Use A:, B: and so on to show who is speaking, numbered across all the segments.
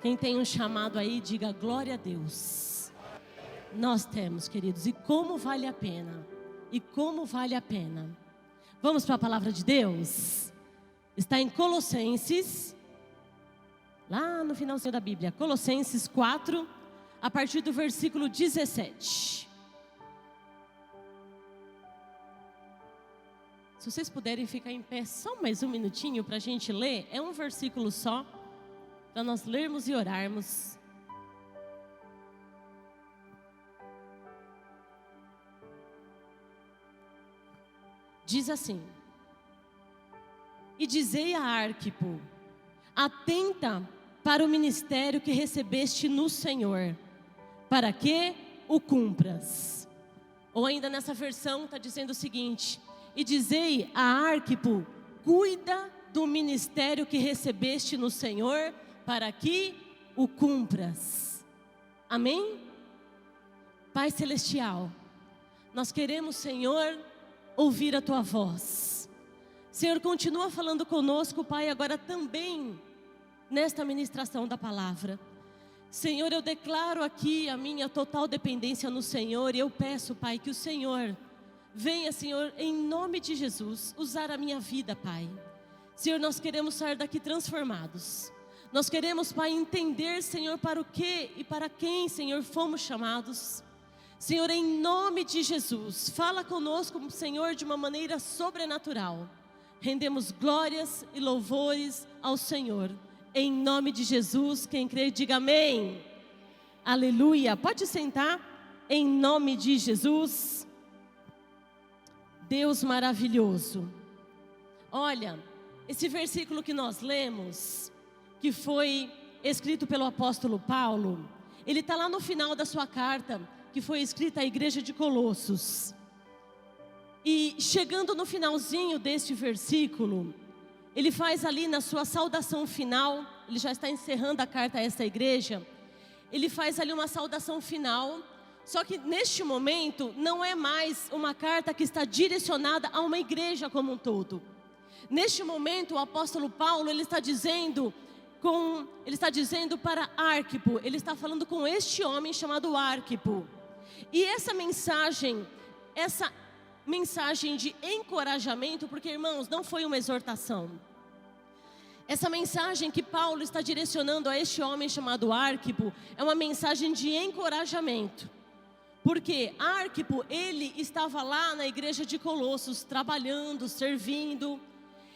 A: Quem tem um chamado aí, diga glória a Deus. Nós temos, queridos, e como vale a pena. E como vale a pena. Vamos para a palavra de Deus? Está em Colossenses, lá no finalzinho da Bíblia, Colossenses 4, a partir do versículo 17. Se vocês puderem ficar em pé só mais um minutinho para a gente ler, é um versículo só, para nós lermos e orarmos. Diz assim: e dizei a Arquipo, atenta para o ministério que recebeste no Senhor, para que o cumpras. Ou ainda nessa versão está dizendo o seguinte: e dizei a Arquipo, cuida do ministério que recebeste no Senhor, para que o cumpras. Amém? Pai Celestial, nós queremos, Senhor, ouvir a Tua voz. Senhor, continua falando conosco, Pai, agora também nesta ministração da palavra. Senhor, eu declaro aqui a minha total dependência no Senhor, e eu peço, Pai, que o Senhor venha, Senhor, em nome de Jesus, usar a minha vida, Pai. Senhor, nós queremos sair daqui transformados. Nós queremos, Pai, entender, Senhor, para o que e para quem, Senhor, fomos chamados. Senhor, em nome de Jesus, fala conosco, Senhor, de uma maneira sobrenatural. Rendemos glórias e louvores ao Senhor. Em nome de Jesus, quem crê, diga amém. Aleluia. Pode sentar. Em nome de Jesus. Deus maravilhoso. Olha, esse versículo que nós lemos, que foi escrito pelo apóstolo Paulo, ele está lá no final da sua carta, que foi escrita à igreja de Colossos. E chegando no finalzinho deste versículo, ele faz ali na sua saudação final, ele já está encerrando a carta a esta igreja, ele faz ali uma saudação final. Só que neste momento não é mais uma carta que está direcionada a uma igreja como um todo. Neste momento o apóstolo Paulo, ele está dizendo para Arquipo, ele está falando com este homem chamado Arquipo. E essa mensagem de encorajamento, porque, irmãos, não foi uma exortação. Essa mensagem que Paulo está direcionando a este homem chamado Arquipo é uma mensagem de encorajamento. Porque Arquipo, ele estava lá na igreja de Colossos, trabalhando, servindo.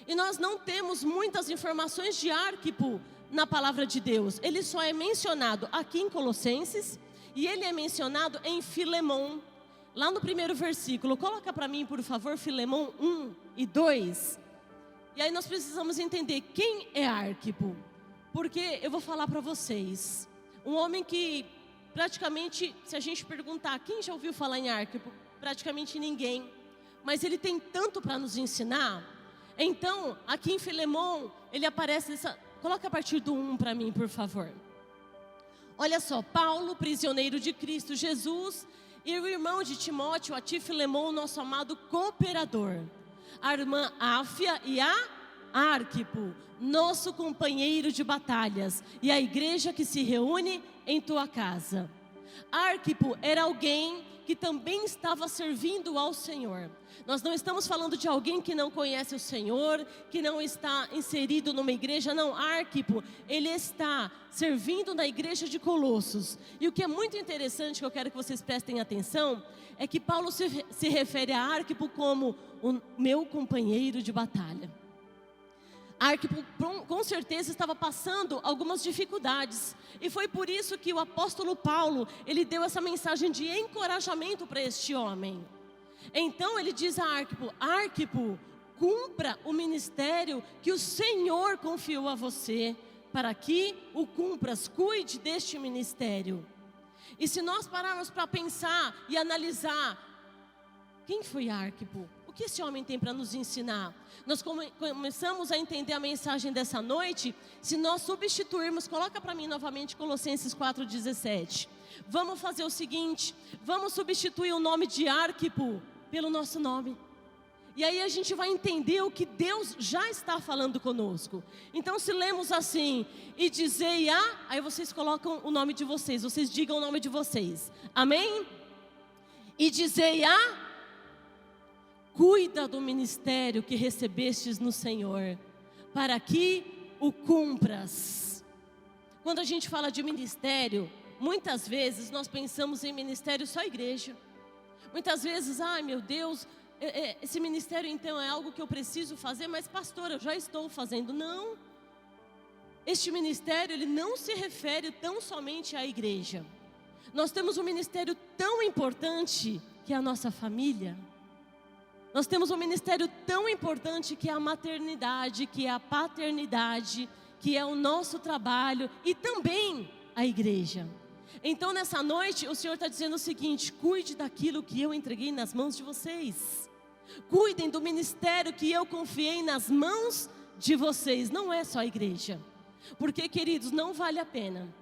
A: E nós não temos muitas informações de Arquipo na palavra de Deus. Ele só é mencionado aqui em Colossenses, e ele é mencionado em Filemão, lá no primeiro versículo. Coloca para mim, por favor, Filemão 1 e 2. E aí nós precisamos entender quem é Arquipo. Porque eu vou falar para vocês, um homem que praticamente, se a gente perguntar quem já ouviu falar em Arquipo, praticamente ninguém. Mas ele tem tanto para nos ensinar. Então, aqui em Filemão, ele aparece coloca a partir do 1 para mim, por favor. Olha só, Paulo, prisioneiro de Cristo Jesus, e o irmão de Timóteo, a ti Filemão, nosso amado cooperador. A irmã Áfia e a Arquipo, nosso companheiro de batalhas, e a igreja que se reúne em tua casa. Arquipo era alguém que também estava servindo ao Senhor. Nós não estamos falando de alguém que não conhece o Senhor, que não está inserido numa igreja, não. Arquipo, ele está servindo na igreja de Colossos. E o que é muito interessante, que eu quero que vocês prestem atenção, é que Paulo se refere a Arquipo como o meu companheiro de batalha. Arquipo com certeza estava passando algumas dificuldades, e foi por isso que o apóstolo Paulo, ele deu essa mensagem de encorajamento para este homem. Então ele diz a Arquipo: Arquipo, cumpra o ministério que o Senhor confiou a você, para que o cumpras, cuide deste ministério. E se nós pararmos para pensar e analisar, quem foi Arquipo? O que esse homem tem para nos ensinar? Nós começamos a entender a mensagem dessa noite se nós substituirmos, coloca para mim novamente Colossenses 4,17. Vamos fazer o seguinte, vamos substituir o nome de Arquipo pelo nosso nome. E aí a gente vai entender o que Deus já está falando conosco. Então se lemos assim, e dizei aí vocês colocam o nome de vocês, vocês digam o nome de vocês. Amém? E dizei cuida do ministério que recebestes no Senhor, para que o cumpras. Quando a gente fala de ministério, muitas vezes nós pensamos em ministério só igreja. Muitas vezes, meu Deus, esse ministério então é algo que eu preciso fazer, mas pastor, eu já estou fazendo. Não. Este ministério, ele não se refere tão somente à igreja. Nós temos um ministério tão importante que é a nossa família. Nós temos um ministério tão importante que é a maternidade, que é a paternidade, que é o nosso trabalho e também a igreja. Então nessa noite o Senhor está dizendo o seguinte: cuide daquilo que eu entreguei nas mãos de vocês. Cuidem do ministério que eu confiei nas mãos de vocês. Não é só a igreja. Porque, queridos, não vale a pena.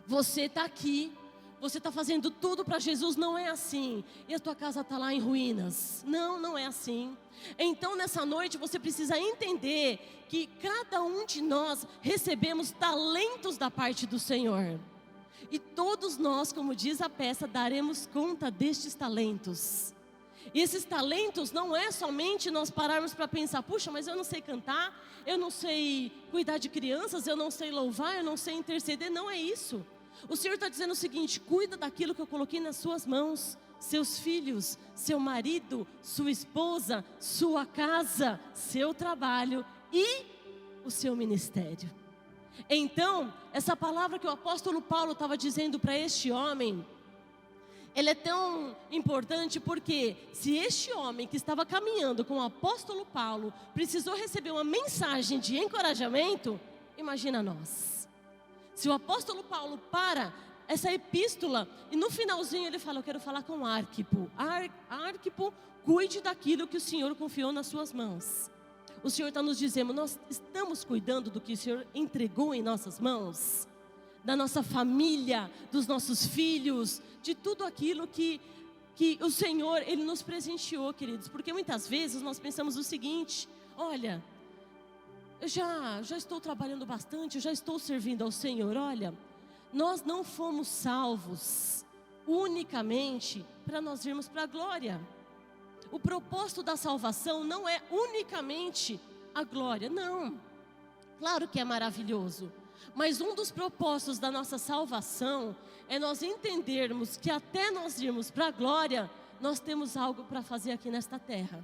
A: Você está aqui, você está fazendo tudo para Jesus, não é assim. E a tua casa está lá em ruínas. Não, não é assim. Então nessa noite você precisa entender que cada um de nós recebemos talentos da parte do Senhor. E todos nós, como diz a peça, daremos conta destes talentos. E esses talentos não é somente nós pararmos para pensar: puxa, mas eu não sei cantar, eu não sei cuidar de crianças, eu não sei louvar, eu não sei interceder. Não é isso. O Senhor está dizendo o seguinte: cuida daquilo que eu coloquei nas suas mãos. Seus filhos, seu marido, sua esposa, sua casa, seu trabalho e o seu ministério. Então, essa palavra que o apóstolo Paulo estava dizendo para este homem, ela é tão importante porque se este homem que estava caminhando com o apóstolo Paulo precisou receber uma mensagem de encorajamento, imagina nós. Se o apóstolo Paulo para essa epístola e no finalzinho ele fala: eu quero falar com Arquipo. Arquipo, cuide daquilo que o Senhor confiou nas suas mãos. O Senhor está nos dizendo: nós estamos cuidando do que o Senhor entregou em nossas mãos, da nossa família, dos nossos filhos, de tudo aquilo que o Senhor, Ele nos presenteou, queridos. Porque muitas vezes nós pensamos o seguinte: olha, eu já estou trabalhando bastante, eu já estou servindo ao Senhor. Olha, nós não fomos salvos unicamente para nós irmos para a glória. O propósito da salvação não é unicamente a glória, não. Claro que é maravilhoso, mas um dos propósitos da nossa salvação é nós entendermos que até nós irmos para a glória, nós temos algo para fazer aqui nesta terra.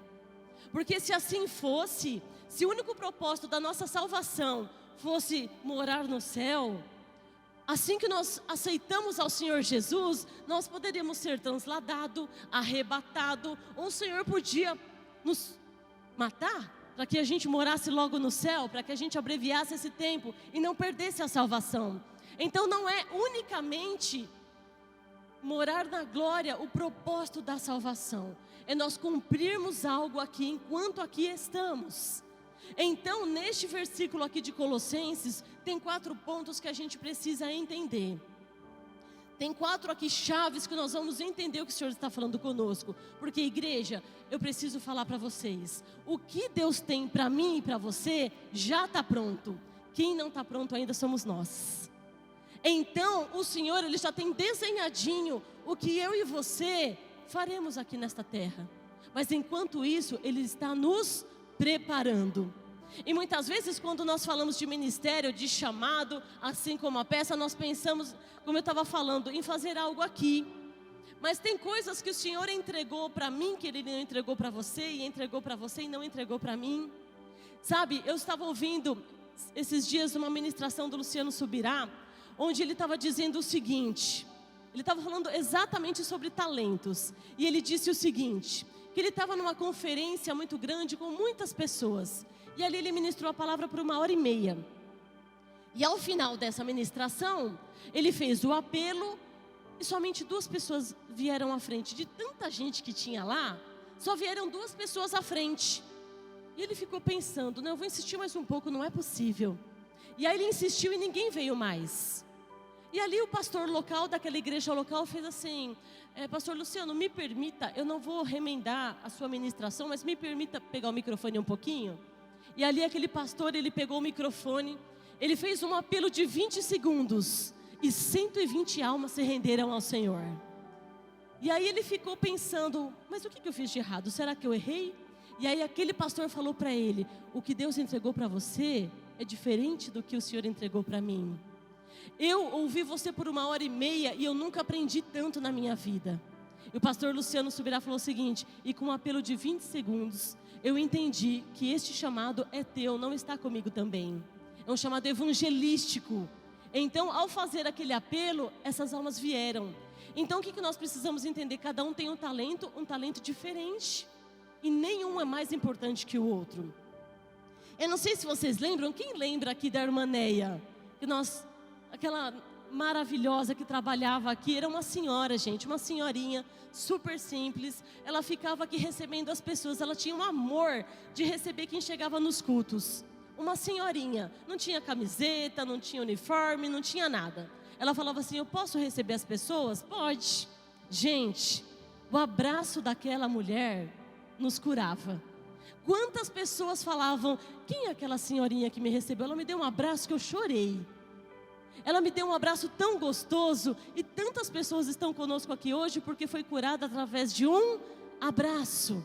A: Porque se assim fosse, se o único propósito da nossa salvação fosse morar no céu, assim que nós aceitamos ao Senhor Jesus, nós poderíamos ser transladados, arrebatados, ou o Senhor podia nos matar, para que a gente morasse logo no céu, para que a gente abreviasse esse tempo e não perdesse a salvação. Então não é unicamente morar na glória o propósito da salvação, é nós cumprirmos algo aqui enquanto aqui estamos. Então neste versículo aqui de Colossenses, tem 4 pontos que a gente precisa entender. Tem 4 aqui chaves que nós vamos entender o que o Senhor está falando conosco. Porque, igreja, eu preciso falar para vocês: o que Deus tem para mim e para você já está pronto. Quem não está pronto ainda somos nós. Então o Senhor, Ele já tem desenhadinho o que eu e você faremos aqui nesta terra. Mas enquanto isso, Ele está nos preparando. E muitas vezes quando nós falamos de ministério, de chamado, assim como a peça, nós pensamos, como eu estava falando, em fazer algo aqui. Mas tem coisas que o Senhor entregou para mim, que Ele não entregou para você, e entregou para você e não entregou para mim. Sabe, eu estava ouvindo esses dias uma ministração do Luciano Subirá, onde ele estava dizendo o seguinte, ele estava falando exatamente sobre talentos. E ele disse o seguinte, que ele estava numa conferência muito grande com muitas pessoas. E ali ele ministrou a palavra por 1h30. E ao final dessa ministração, ele fez o apelo e somente 2 pessoas vieram à frente. De tanta gente que tinha lá, só vieram 2 pessoas à frente. E ele ficou pensando: não, eu vou insistir mais um pouco, não é possível. E aí ele insistiu e ninguém veio mais. E ali o pastor local, daquela igreja local, fez assim: pastor Luciano, me permita, eu não vou remendar a sua ministração, mas me permita pegar o microfone um pouquinho. E ali aquele pastor, ele pegou o microfone, ele fez um apelo de 20 segundos, e 120 almas se renderam ao Senhor. E aí ele ficou pensando: mas o que eu fiz de errado? Será que eu errei? E aí aquele pastor falou para ele: o que Deus entregou para você é diferente do que o Senhor entregou para mim. Eu ouvi você por 1h30 e eu nunca aprendi tanto na minha vida. E o pastor Luciano Subirá falou o seguinte: e com um apelo de 20 segundos, eu entendi que este chamado é teu, não está comigo também. É um chamado evangelístico. Então, ao fazer aquele apelo, essas almas vieram. Então, o que nós precisamos entender? Cada um tem um talento diferente. E nenhum é mais importante que o outro. Eu não sei se vocês lembram, quem lembra aqui da irmã Neia? Que aquela maravilhosa que trabalhava aqui, era uma senhora, gente, uma senhorinha, super simples. Ela ficava aqui recebendo as pessoas, ela tinha um amor de receber quem chegava nos cultos. Uma senhorinha, não tinha camiseta, não tinha uniforme, não tinha nada. Ela falava assim: eu posso receber as pessoas? Pode. Gente, o abraço daquela mulher nos curava. Quantas pessoas falavam: quem é aquela senhorinha que me recebeu? Ela me deu um abraço que eu chorei. Ela me deu um abraço tão gostoso. E tantas pessoas estão conosco aqui hoje porque foi curada através de um abraço.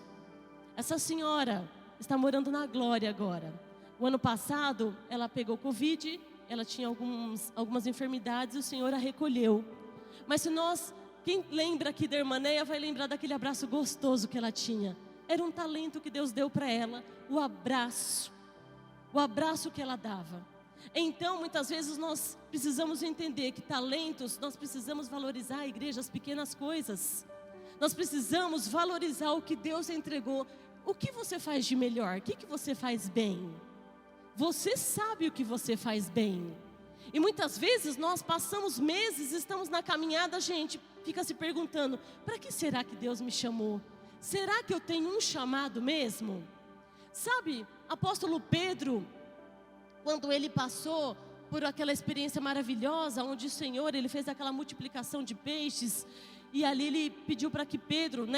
A: Essa senhora está morando na glória agora. O ano passado ela pegou Covid, ela tinha algumas enfermidades e o Senhor a recolheu. Mas quem lembra aqui da irmã Neia vai lembrar daquele abraço gostoso que ela tinha. Era um talento que Deus deu para ela, o abraço que ela dava. Então, muitas vezes nós precisamos entender que talentos, nós precisamos valorizar a igreja, as pequenas coisas. Nós precisamos valorizar o que Deus entregou. O que você faz de melhor? O que você faz bem? Você sabe o que você faz bem. E muitas vezes nós passamos meses, estamos na caminhada, a gente fica se perguntando: para que será que Deus me chamou? Será que eu tenho um chamado mesmo? Sabe, apóstolo Pedro, quando ele passou por aquela experiência maravilhosa, onde o Senhor, ele fez aquela multiplicação de peixes, e ali ele pediu para que Pedro,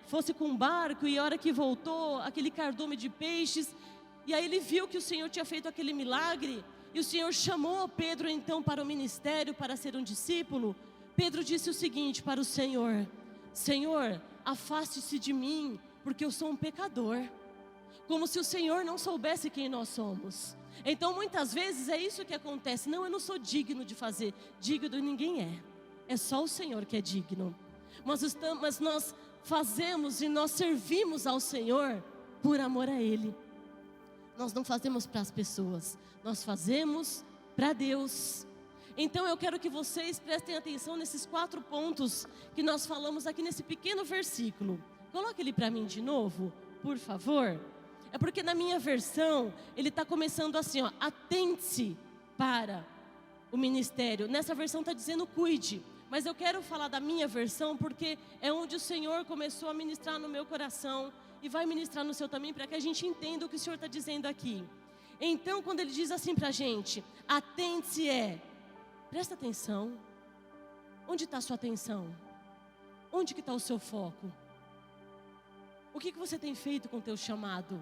A: fosse com um barco, e a hora que voltou, aquele cardume de peixes, e aí ele viu que o Senhor tinha feito aquele milagre, e o Senhor chamou Pedro então para o ministério, para ser um discípulo. Pedro disse o seguinte para o Senhor: Senhor, afaste-se de mim, porque eu sou um pecador. Como se o Senhor não soubesse quem nós somos. Então muitas vezes é isso que acontece: não, eu não sou digno de fazer. Digno ninguém é só o Senhor que é digno. Mas nós fazemos e nós servimos ao Senhor por amor a Ele. Nós não fazemos para as pessoas, nós fazemos para Deus. Então eu quero que vocês prestem atenção nesses 4 pontos que nós falamos aqui nesse pequeno versículo. Coloque ele para mim de novo, por favor. É porque na minha versão, ele está começando assim, atente-se para o ministério. Nessa versão está dizendo cuide. Mas eu quero falar da minha versão porque é onde o Senhor começou a ministrar no meu coração. E vai ministrar no seu também, para que a gente entenda o que o Senhor está dizendo aqui. Então, quando ele diz assim para a gente: atente-se, presta atenção. Onde está a sua atenção? Onde que está o seu foco? O que você tem feito com o teu chamado?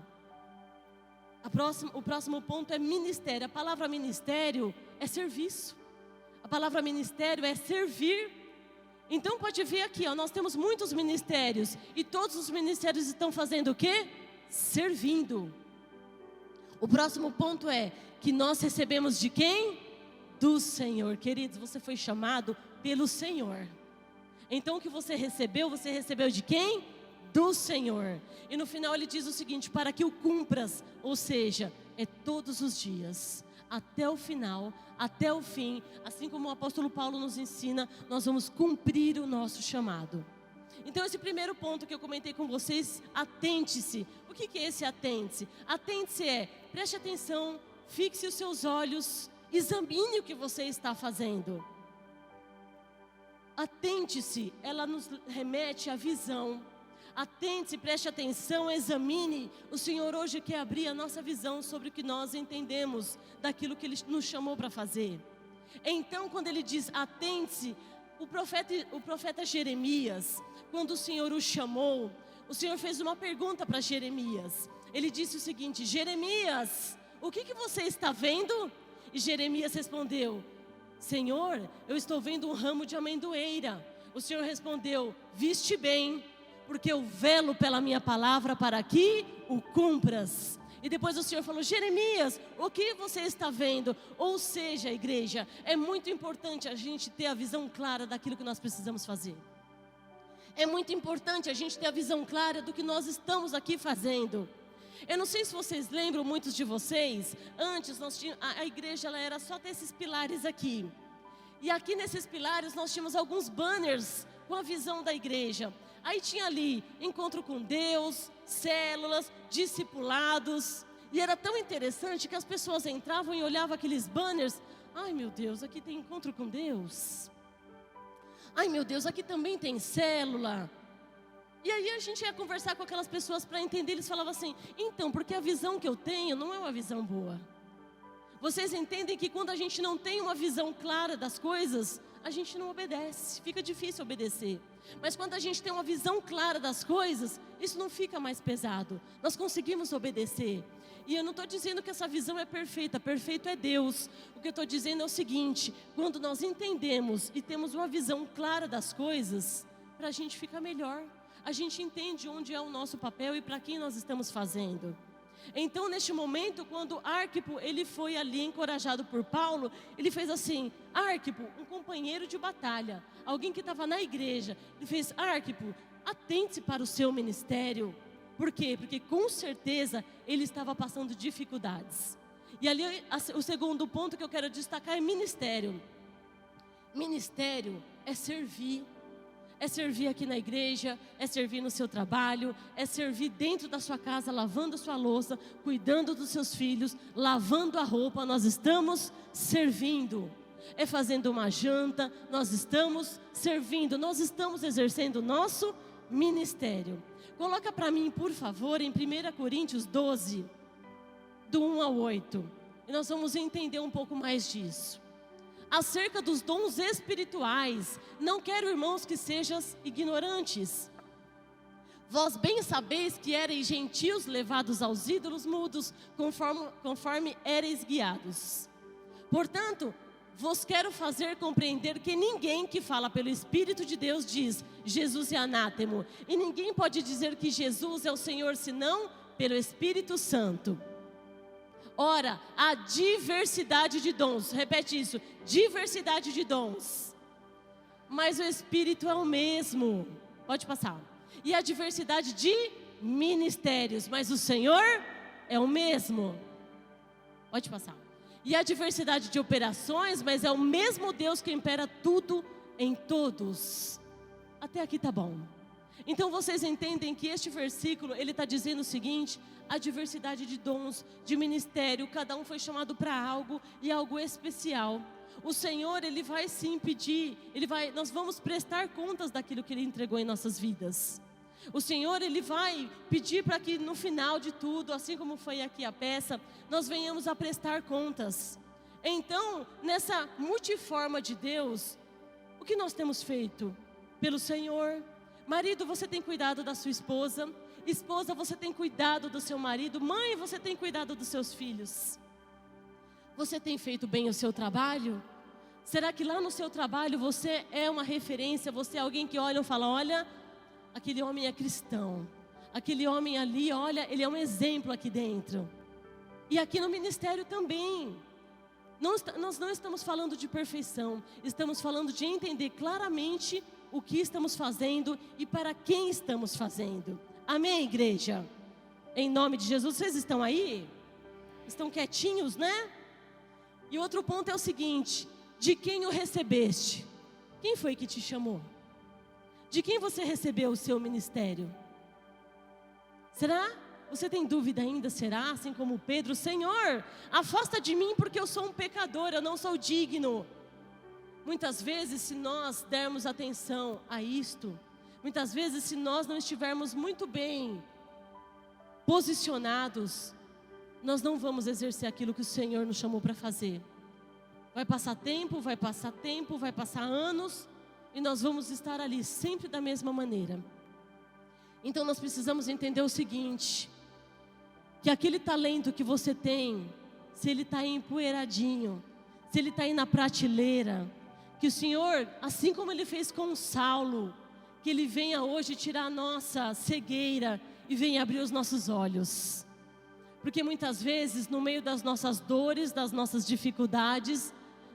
A: O próximo ponto é ministério. A palavra ministério é serviço. A palavra ministério é servir. Então pode ver aqui, nós temos muitos ministérios. E todos os ministérios estão fazendo o quê? Servindo. O próximo ponto é que nós recebemos de quem? Do Senhor. Queridos, você foi chamado pelo Senhor. Então o que você recebeu de quem? Do Senhor. E no final ele diz o seguinte: para que o cumpras, ou seja, é todos os dias, até o final, até o fim. Assim como o apóstolo Paulo nos ensina, nós vamos cumprir o nosso chamado. Então esse primeiro ponto que eu comentei com vocês, atente-se. O que é esse atente-se? Atente-se preste atenção, fixe os seus olhos, examine o que você está fazendo. Atente-se, ela nos remete à visão. Atente-se, preste atenção, examine. O Senhor hoje quer abrir a nossa visão sobre o que nós entendemos daquilo que Ele nos chamou para fazer. Então, quando ele diz atente-se, o profeta Jeremias, quando o Senhor o chamou, o Senhor fez uma pergunta para Jeremias. Ele disse o seguinte: Jeremias, o que você está vendo? E Jeremias respondeu: Senhor, eu estou vendo um ramo de amendoeira. O Senhor respondeu: viste bem, porque eu velo pela minha palavra para que o cumpras. E depois o Senhor falou: Jeremias, o que você está vendo? Ou seja, igreja, é muito importante a gente ter a visão clara daquilo que nós precisamos fazer. É muito importante a gente ter a visão clara do que nós estamos aqui fazendo. Eu não sei se vocês lembram, muitos de vocês, antes a igreja ela era só ter esses pilares aqui. E aqui nesses pilares nós tínhamos alguns banners com a visão da igreja. Aí tinha ali encontro com Deus, células, discipulados. E era tão interessante que as pessoas entravam e olhavam aqueles banners. Ai meu Deus, aqui tem encontro com Deus. Ai meu Deus, aqui também tem célula. E aí a gente ia conversar com aquelas pessoas para entender. Eles falavam assim: então, porque a visão que eu tenho não é uma visão boa. Vocês entendem que quando a gente não tem uma visão clara das coisas, a gente não obedece, fica difícil obedecer. Mas quando a gente tem uma visão clara das coisas, isso não fica mais pesado. Nós conseguimos obedecer. E eu não estou dizendo que essa visão é perfeita, perfeito é Deus. O que eu estou dizendo é o seguinte: quando nós entendemos e temos uma visão clara das coisas, para a gente fica melhor. A gente entende onde é o nosso papel e para quem nós estamos fazendo. Então, neste momento, quando Arquipo, ele foi ali encorajado por Paulo, ele fez assim: Arquipo, um companheiro de batalha, alguém que estava na igreja, ele fez: Arquipo, atente-se para o seu ministério. Por quê? Porque com certeza ele estava passando dificuldades. E ali, o segundo ponto que eu quero destacar é ministério. Ministério é servir. É servir aqui na igreja, é servir no seu trabalho, é servir dentro da sua casa, lavando a sua louça, cuidando dos seus filhos, lavando a roupa. Nós estamos servindo. É fazendo uma janta, nós estamos servindo, nós estamos exercendo o nosso ministério. Coloca para mim, por favor, em 1 Coríntios 12, do 1 ao 8. E nós vamos entender um pouco mais disso. Acerca dos dons espirituais, não quero, irmãos, que sejais ignorantes. Vós bem sabeis que ereis gentios levados aos ídolos mudos, conforme ereis guiados. Portanto, vos quero fazer compreender que ninguém que fala pelo Espírito de Deus diz: Jesus é anátemo. E ninguém pode dizer que Jesus é o Senhor, senão pelo Espírito Santo. Ora, a diversidade de dons, repete isso, diversidade de dons, mas o Espírito é o mesmo, pode passar. E a diversidade de ministérios, mas o Senhor é o mesmo, pode passar. E a diversidade de operações, mas é o mesmo Deus que opera tudo em todos. Até aqui tá bom. Então vocês entendem que este versículo, ele está dizendo o seguinte: a diversidade de dons, de ministério, cada um foi chamado para algo e algo especial. O Senhor, ele vai sim pedir, nós vamos prestar contas daquilo que ele entregou em nossas vidas. O Senhor, ele vai pedir para que no final de tudo, assim como foi aqui a peça, nós venhamos a prestar contas. Então, nessa multiforma de Deus, o que nós temos feito pelo Senhor? Marido, você tem cuidado da sua esposa. Esposa, você tem cuidado do seu marido. Mãe, você tem cuidado dos seus filhos. Você tem feito bem o seu trabalho? Será que lá no seu trabalho você é uma referência? Você é alguém que olha e fala: olha, aquele homem é cristão. Aquele homem ali, olha, ele é um exemplo aqui dentro. E aqui no ministério também. Nós não estamos falando de perfeição. Estamos falando de entender claramente o que estamos fazendo e para quem estamos fazendo. Amém, igreja? Em nome de Jesus. Vocês estão aí? Estão quietinhos, né? E outro ponto é o seguinte: de quem o recebeste? Quem foi que te chamou? De quem você recebeu o seu ministério? Será? Você tem dúvida ainda? Será? Assim como Pedro: Senhor, afasta de mim porque eu sou um pecador, eu não sou digno. Muitas vezes, se nós dermos atenção a isto, muitas vezes, se nós não estivermos muito bem posicionados, nós não vamos exercer aquilo que o Senhor nos chamou para fazer. Vai passar tempo, vai passar tempo, vai passar anos, e nós vamos estar ali sempre da mesma maneira. Então nós precisamos entender o seguinte, que aquele talento que você tem, se ele está empoeiradinho, se ele está aí na prateleira, que o Senhor, assim como Ele fez com Saulo, que Ele venha hoje tirar a nossa cegueira e venha abrir os nossos olhos. Porque muitas vezes, no meio das nossas dores, das nossas dificuldades,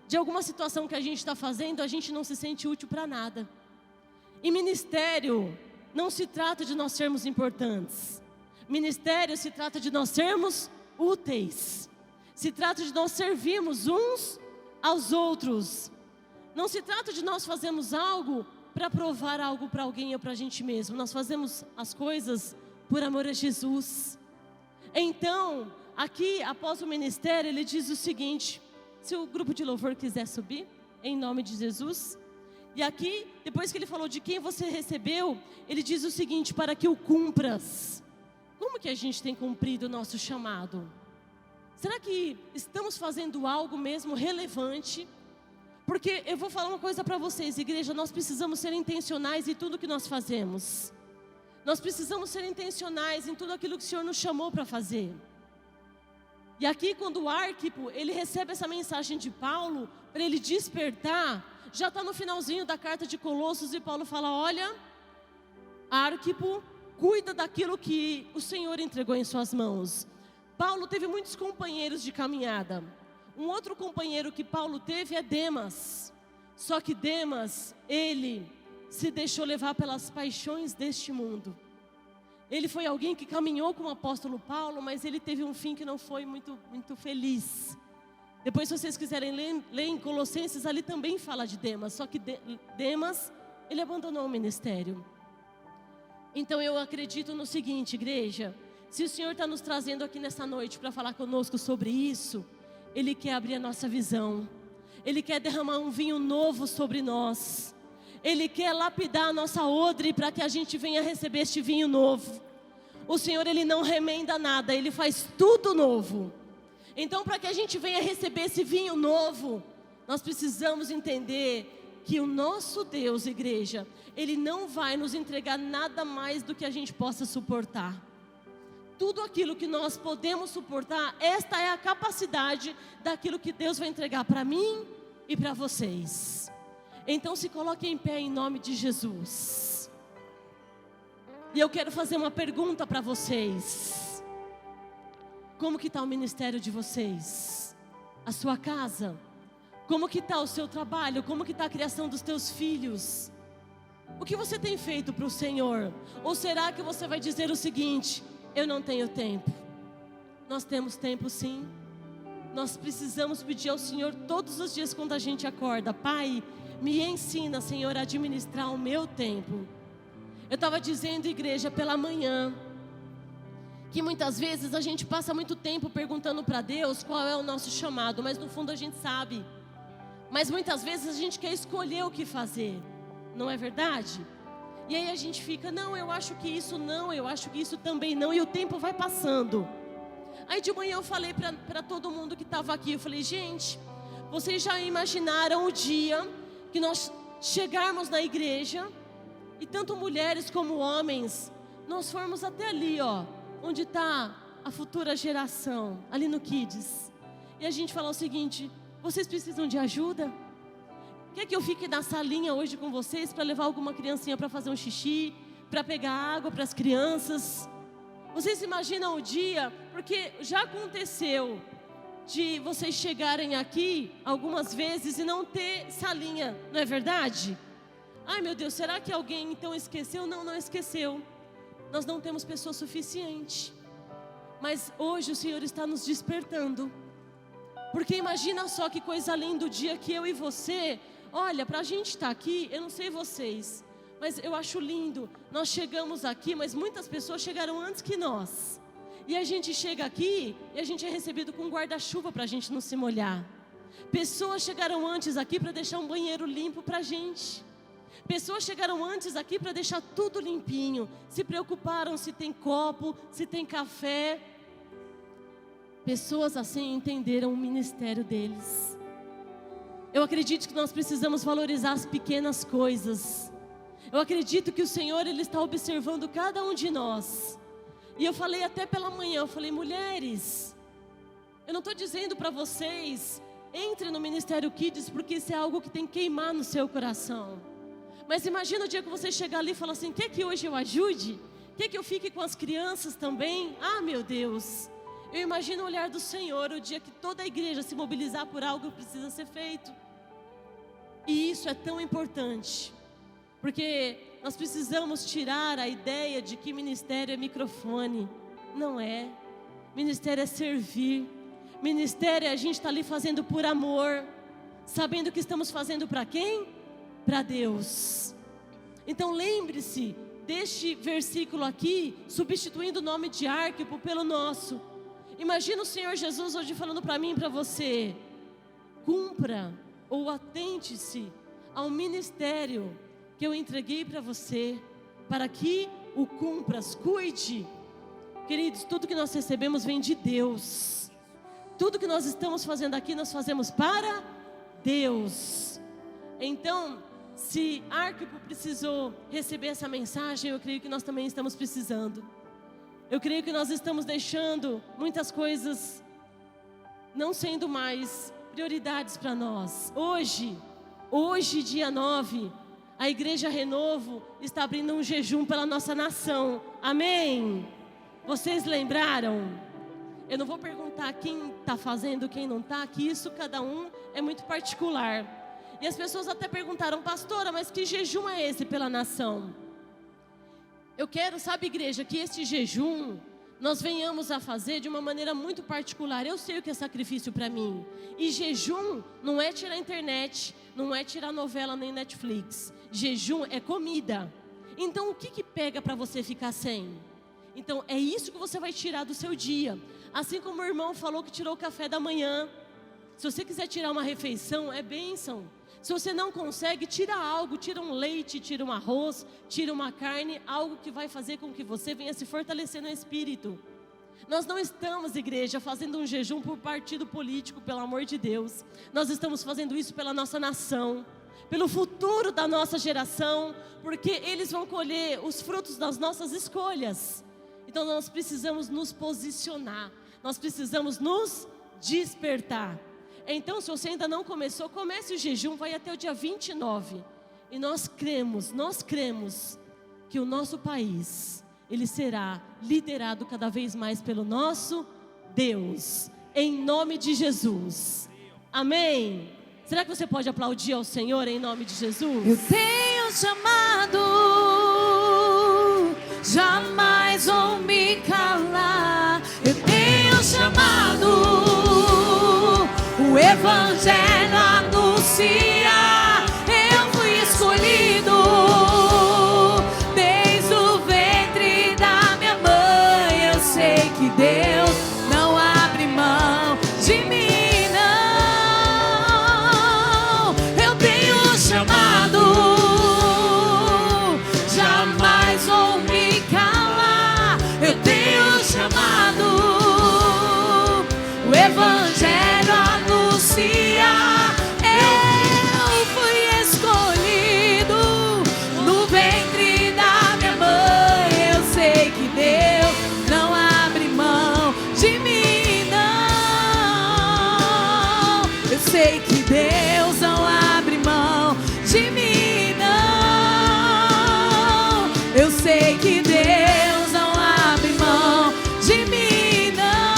A: de alguma situação que a gente está fazendo, a gente não se sente útil para nada. E ministério não se trata de nós sermos importantes. Ministério se trata de nós sermos úteis. Se trata de nós servirmos uns aos outros. Não se trata de nós fazermos algo para provar algo para alguém ou para a gente mesmo. Nós fazemos as coisas por amor a Jesus. Então, aqui, após o ministério, ele diz o seguinte, se o grupo de louvor quiser subir, em nome de Jesus. E aqui, depois que ele falou de quem você recebeu, ele diz o seguinte, para que o cumpras. Como que a gente tem cumprido o nosso chamado? Será que estamos fazendo algo mesmo relevante? Porque eu vou falar uma coisa para vocês, igreja, nós precisamos ser intencionais em tudo que nós fazemos. Nós precisamos ser intencionais em tudo aquilo que o Senhor nos chamou para fazer. E aqui quando o Arquipo, ele recebe essa mensagem de Paulo, para ele despertar, já está no finalzinho da carta de Colossos, e Paulo fala, olha, Arquipo, cuida daquilo que o Senhor entregou em suas mãos. Paulo teve muitos companheiros de caminhada. Um outro companheiro que Paulo teve é Demas. Só que Demas, ele se deixou levar pelas paixões deste mundo. Ele foi alguém que caminhou com o apóstolo Paulo, mas ele teve um fim que não foi muito feliz. Depois, se vocês quiserem ler em Colossenses, ali também fala de Demas. Só que Demas, ele abandonou o ministério. Então eu acredito no seguinte, igreja, se o Senhor está nos trazendo aqui nessa noite para falar conosco sobre isso, Ele quer abrir a nossa visão, Ele quer derramar um vinho novo sobre nós, Ele quer lapidar a nossa odre para que a gente venha receber este vinho novo. O Senhor, Ele não remenda nada, Ele faz tudo novo. Então, para que a gente venha receber esse vinho novo, nós precisamos entender que o nosso Deus, igreja, Ele não vai nos entregar nada mais do que a gente possa suportar. Tudo aquilo que nós podemos suportar, esta é a capacidade daquilo que Deus vai entregar para mim e para vocês. Então se coloquem em pé em nome de Jesus. E eu quero fazer uma pergunta para vocês. Como que está o ministério de vocês? A sua casa? Como que está o seu trabalho? Como que está a criação dos teus filhos? O que você tem feito para o Senhor? Ou será que você vai dizer o seguinte: eu não tenho tempo? Nós temos tempo sim. Nós precisamos pedir ao Senhor todos os dias quando a gente acorda: Pai, me ensina, Senhor, a administrar o meu tempo. Eu estava dizendo, igreja, pela manhã, que muitas vezes a gente passa muito tempo perguntando para Deus qual é o nosso chamado, mas no fundo a gente sabe. Mas muitas vezes a gente quer escolher o que fazer, não é verdade? E aí a gente fica, não, eu acho que isso não, eu acho que isso também não, e o tempo vai passando. Aí de manhã eu falei para todo mundo que estava aqui, eu falei, gente, vocês já imaginaram o dia que nós chegarmos na igreja, e tanto mulheres como homens, nós formos até ali, ó, onde está a futura geração, ali no Kids, e a gente falar o seguinte: vocês precisam de ajuda? Quer que eu fique na salinha hoje com vocês para levar alguma criancinha para fazer um xixi, para pegar água para as crianças? Vocês imaginam o dia? Porque já aconteceu de vocês chegarem aqui algumas vezes e não ter salinha, não é verdade? Ai meu Deus, será que alguém então esqueceu? Não, não esqueceu. Nós não temos pessoa suficiente. Mas hoje o Senhor está nos despertando. Porque imagina só que coisa linda o dia que eu e você, olha, para a gente estar aqui, eu não sei vocês, mas eu acho lindo. Nós chegamos aqui, mas muitas pessoas chegaram antes que nós. E a gente chega aqui e a gente é recebido com um guarda-chuva para a gente não se molhar. Pessoas chegaram antes aqui para deixar um banheiro limpo para a gente. Pessoas chegaram antes aqui para deixar tudo limpinho. Se preocuparam se tem copo, se tem café. Pessoas assim entenderam o ministério deles. Eu acredito que nós precisamos valorizar as pequenas coisas. Eu acredito que o Senhor, Ele está observando cada um de nós. E eu falei até pela manhã, eu falei, mulheres, eu não estou dizendo para vocês, entre no Ministério Kids, porque isso é algo que tem que queimar no seu coração. Mas imagina o dia que você chegar ali e falar assim, quer que hoje eu ajude? Quer que eu fique com as crianças também? Ah, meu Deus! Eu imagino o olhar do Senhor, o dia que toda a igreja se mobilizar por algo que precisa ser feito. E isso é tão importante, porque nós precisamos tirar a ideia de que ministério é microfone. Não é. Ministério é servir. Ministério é a gente estar ali fazendo por amor, sabendo que estamos fazendo para quem? Para Deus. Então lembre-se deste versículo aqui, substituindo o nome de Arquipo pelo nosso. Imagina o Senhor Jesus hoje falando para mim e para você, cumpra ou atente-se ao ministério que eu entreguei para você, para que o cumpras, cuide. Queridos, tudo que nós recebemos vem de Deus. Tudo que nós estamos fazendo aqui, nós fazemos para Deus. Então, se Arquipo precisou receber essa mensagem, eu creio que nós também estamos precisando. Eu creio que nós estamos deixando muitas coisas não sendo mais prioridades para nós. Hoje, dia 9, a Igreja Renovo está abrindo um jejum pela nossa nação. Amém? Vocês lembraram? Eu não vou perguntar quem está fazendo, quem não está, que isso cada um é muito particular. E as pessoas até perguntaram, pastora, mas que jejum é esse pela nação? Eu quero, sabe, igreja, que este jejum nós venhamos a fazer de uma maneira muito particular. Eu sei o que é sacrifício para mim. E jejum não é tirar internet, não é tirar novela nem Netflix. Jejum é comida. Então o que pega para você ficar sem? Então é isso que você vai tirar do seu dia. Assim como o irmão falou que tirou o café da manhã. Se você quiser tirar uma refeição, é bênção. Se você não consegue, tira algo, tira um leite, tira um arroz, tira uma carne, algo que vai fazer com que você venha se fortalecer no espírito. Nós não estamos, igreja, fazendo um jejum por partido político, pelo amor de Deus. Nós estamos fazendo isso pela nossa nação, pelo futuro da nossa geração, porque eles vão colher os frutos das nossas escolhas. Então nós precisamos nos posicionar, nós precisamos nos despertar. Então, se você ainda não começou, comece o jejum, vai até o dia 29. E nós cremos que o nosso país, ele será liderado cada vez mais pelo nosso Deus. Em nome de Jesus. Amém? Será que você pode aplaudir ao Senhor em nome de Jesus?
B: Eu tenho chamado, jamais vou me calar. Eu tenho chamado, o Evangelho anuncia. Eu fui escolhido desde o ventre da minha mãe. Eu sei que Deus não abre mão de mim, não. Eu tenho chamado, jamais vou me calar. Eu tenho chamado, o Evangelho anuncia. Eu fui escolhido no ventre da minha mãe. Eu sei que Deus não abre mão de mim, não. Eu sei que Deus não abre mão de mim, não. Eu sei que Deus não abre mão de mim, não.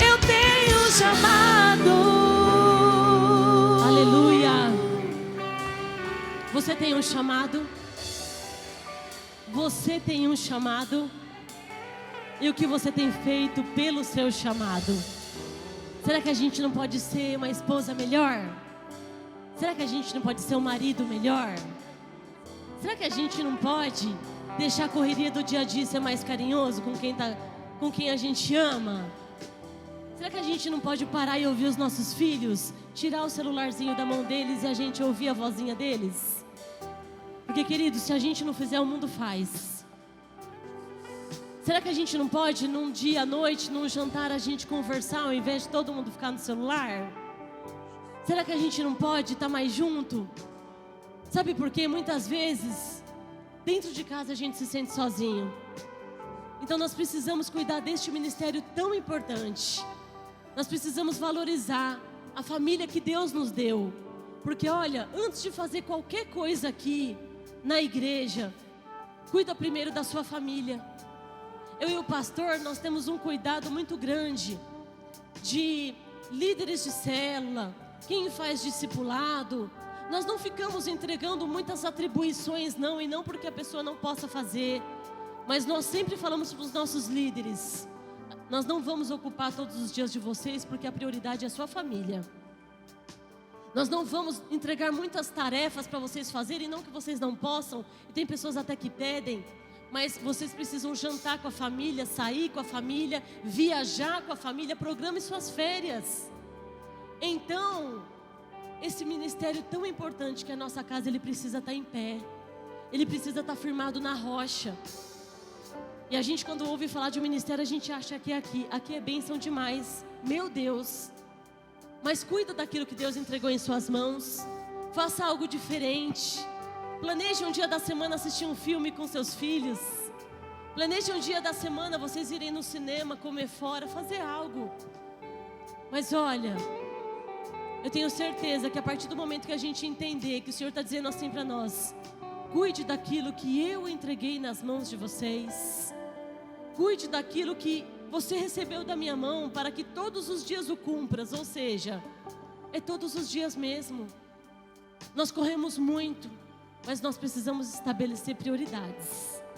B: Eu tenho chamado.
A: Aleluia. Você tem um chamado? Você tem um chamado? E o que você tem feito pelo seu chamado? Será que a gente não pode ser uma esposa melhor? Será que a gente não pode ser um marido melhor? Será que a gente não pode deixar a correria do dia a dia ser mais carinhoso com quem a gente ama? Será que a gente não pode parar e ouvir os nossos filhos? Tirar o celularzinho da mão deles e a gente ouvir a vozinha deles? Porque, querido, se a gente não fizer, o mundo faz. Será que a gente não pode, num dia à noite, num jantar, a gente conversar ao invés de todo mundo ficar no celular? Será que a gente não pode estar mais junto? Sabe por quê? Muitas vezes, dentro de casa a gente se sente sozinho. Então nós precisamos cuidar deste ministério tão importante. Nós precisamos valorizar a família que Deus nos deu. Porque olha, antes de fazer qualquer coisa aqui na igreja, cuida primeiro da sua família. Eu e o pastor, nós temos um cuidado muito grande de líderes de célula, quem faz discipulado. Nós não ficamos entregando muitas atribuições não, e não porque a pessoa não possa fazer. Mas nós sempre falamos para os nossos líderes: nós não vamos ocupar todos os dias de vocês, porque a prioridade é a sua família. Nós não vamos entregar muitas tarefas para vocês fazerem, não que vocês não possam, e tem pessoas até que pedem, mas vocês precisam jantar com a família, sair com a família, viajar com a família, programe suas férias. Então, esse ministério tão importante que é a nossa casa, ele precisa estar em pé, ele precisa estar firmado na rocha. E a gente, quando ouve falar de um ministério, a gente acha que é aqui é bênção demais, meu Deus. Mas cuida daquilo que Deus entregou em suas mãos. Faça algo diferente. Planeje um dia da semana assistir um filme com seus filhos. Planeje um dia da semana vocês irem no cinema, comer fora, fazer algo. Mas olha, eu tenho certeza que a partir do momento que a gente entender que o Senhor está dizendo assim para nós: cuide daquilo que eu entreguei nas mãos de vocês. Cuide daquilo que você recebeu da minha mão, para que todos os dias o cumpras. Ou seja, é todos os dias mesmo. Nós corremos muito, mas nós precisamos estabelecer prioridades.